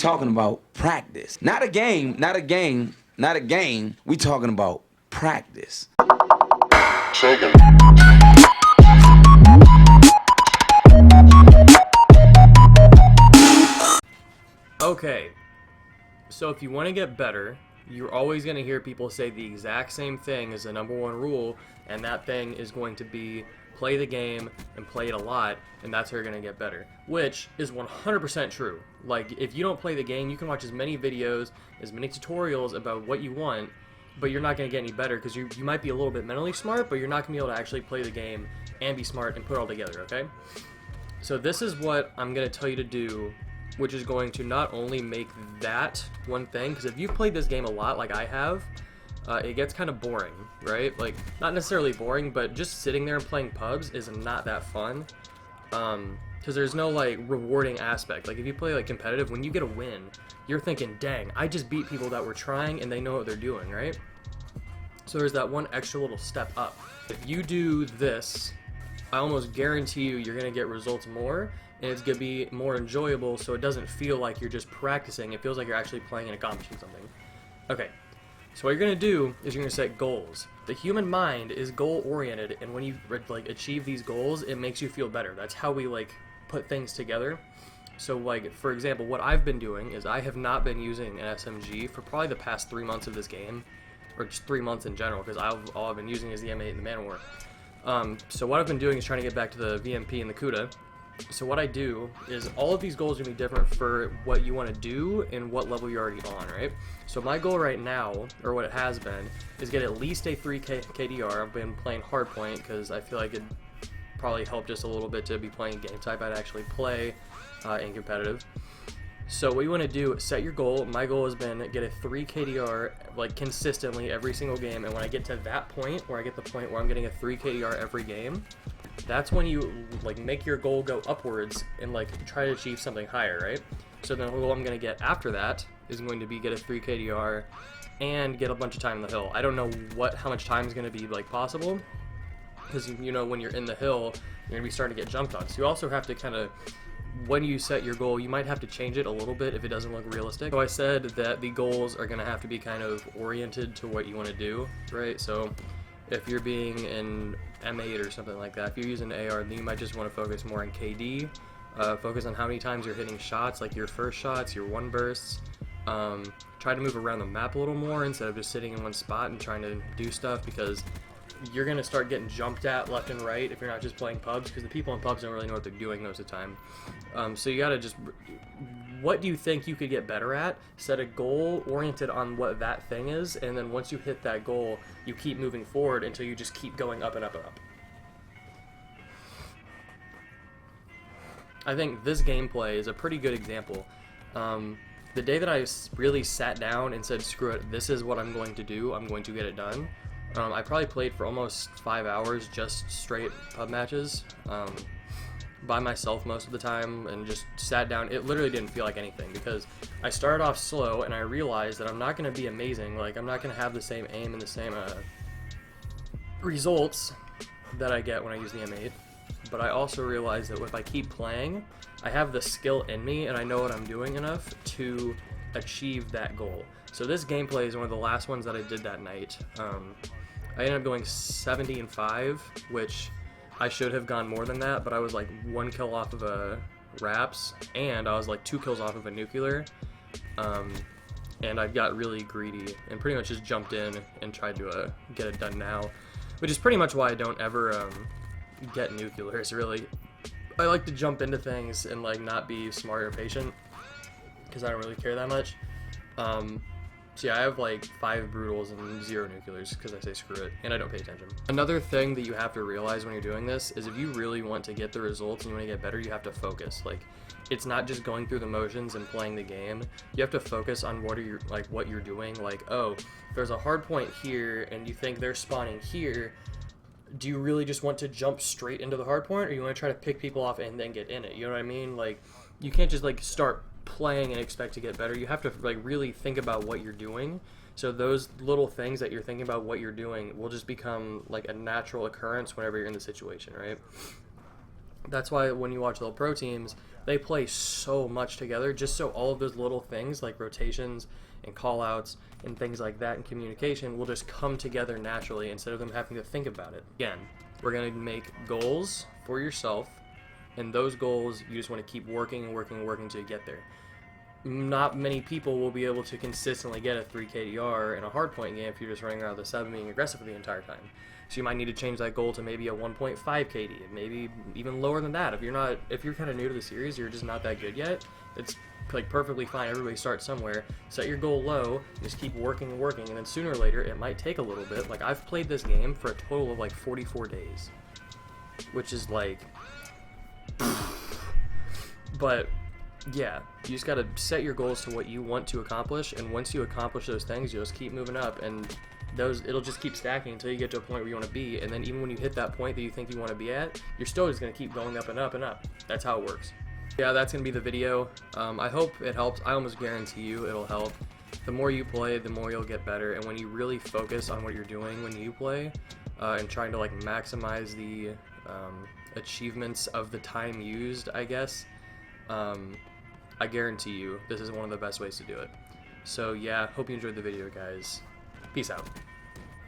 talking about practice. Not a game, not a game, not a game. We talking about practice. Okay, so if you want to get better, you're always going to hear people say the exact same thing as the number one rule, and that thing is going to be play the game and play it a lot, and that's how you're going to get better, which is 100% true. Like, if you don't play the game, you can watch as many videos, as many tutorials about what you want, but you're not going to get any better because you might be a little bit mentally smart, but you're not going to be able to actually play the game and be smart and put it all together, okay? So this is what I'm going to tell you to do, which is going to not only make that one thing, because if you've played this game a lot like I have, it gets kind of boring, right? Like, not necessarily boring, but just sitting there and playing pubs is not that fun, because there's no, like, rewarding aspect. Like, if you play, like, competitive, when you get a win, you're thinking, dang, I just beat people that were trying, and they know what they're doing, right? So there's that one extra little step up. If you do this, I almost guarantee you you're going to get results more, and it's going to be more enjoyable, so it doesn't feel like you're just practicing. It feels like you're actually playing and accomplishing something. Okay, so what you're going to do is you're going to set goals. The human mind is goal-oriented, and when you like achieve these goals, it makes you feel better. That's how we like put things together. So, like, for example, what I've been doing is I have not been using an SMG for probably the past 3 months of this game, or just 3 months in general, because all I've been using is the M8 and the Man of War. So what I've been doing is trying to get back to the VMP and the COD. So what I do is all of these goals are going to be different for what you want to do and what level you're already on, right? So my goal right now, or what it has been, is get at least a 3 KDR. I've been playing hardpoint because I feel like it'd probably help just a little bit to be playing game type I'd actually play in competitive. So what you want to do, set your goal. My goal has been get a 3 KDR like consistently every single game, and when I get to that point, where I get the point where I'm getting a 3 KDR every game, that's when you like make your goal go upwards and like try to achieve something higher, right? So then the goal I'm going to get after that is going to be get a 3 KDR and get a bunch of time in the hill. I don't know how much time is going to be like possible, because you know when you're in the hill, you're going to be starting to get jumped on. So you also have to kind of, when you set your goal, you might have to change it a little bit if it doesn't look realistic. So I said that the goals are going to have to be kind of oriented to what you want to do, right? So if you're being an M8 or something like that, if you're using AR, then you might just want to focus more on KD, focus on how many times you're hitting shots, like your first shots, your one bursts, try to move around the map a little more instead of just sitting in one spot and trying to do stuff, because you're going to start getting jumped at left and right if you're not just playing pubs, because the people in pubs don't really know what they're doing most of the time. So you got to just, what do you think you could get better at? Set a goal oriented on what that thing is, and then once you hit that goal, you keep moving forward until you just keep going up and up and up. I think this gameplay is a pretty good example. The day that I really sat down and said, screw it, this is what I'm going to do, I'm going to get it done, I probably played for almost 5 hours just straight pub matches, by myself most of the time, and just sat down. It literally didn't feel like anything, because I started off slow and I realized that I'm not going to be amazing. Like, I'm not going to have the same aim and the same results that I get when I use the M8, but I also realized that if I keep playing, I have the skill in me and I know what I'm doing enough to achieve that goal. So this gameplay is one of the last ones that I did that night. I ended up going 70-5, which I should have gone more than that, but I was like 1 kill off of a Raps, and I was like 2 kills off of a Nuclear, and I got really greedy and pretty much just jumped in and tried to get it done now, which is pretty much why I don't ever get Nuclears, really. I like to jump into things and like not be smart or patient, because I don't really care that much. So yeah, I have like 5 Brutals and 0 Nuclears because I say screw it, and I don't pay attention. Another thing that you have to realize when you're doing this is if you really want to get the results and you want to get better, you have to focus. Like, it's not just going through the motions and playing the game. You have to focus on what you're doing. Like, oh, there's a hard point here and you think they're spawning here. Do you really just want to jump straight into the hard point, or you want to try to pick people off and then get in it? You know what I mean? Like, you can't just like start playing and expect to get better. You have to like really think about what you're doing, so those little things that you're thinking about what you're doing will just become like a natural occurrence whenever you're in the situation, right? That's why when you watch little pro teams, they play so much together, just so all of those little things like rotations and call outs and things like that and communication will just come together naturally instead of them having to think about it. Again, we're going to make goals for yourself, and those goals you just want to keep working and working and working until you get there. Not many people will be able to consistently get a 3 KDR in a hardpoint game if you're just running around the 7 being aggressive for the entire time. So you might need to change that goal to maybe a 1.5 KD, maybe even lower than that. If you're kind of new to the series, you're just not that good yet, it's like perfectly fine. Everybody starts somewhere. Set your goal low, just keep working and working, and then sooner or later it might take a little bit. Like I've played this game for a total of like 44 days, which is like, but yeah, you just gotta set your goals to what you want to accomplish, and once you accomplish those things, you'll just keep moving up, and it'll just keep stacking until you get to a point where you want to be, and then even when you hit that point that you think you want to be at, you're still just gonna keep going up and up and up. That's how it works. Yeah, that's gonna be the video. I hope it helps. I almost guarantee you it'll help. The more you play, the more you'll get better, and when you really focus on what you're doing when you play, and trying to like maximize the achievements of the time used, I guess, I guarantee you this is one of the best ways to do it. So yeah, hope you enjoyed the video, guys. Peace out.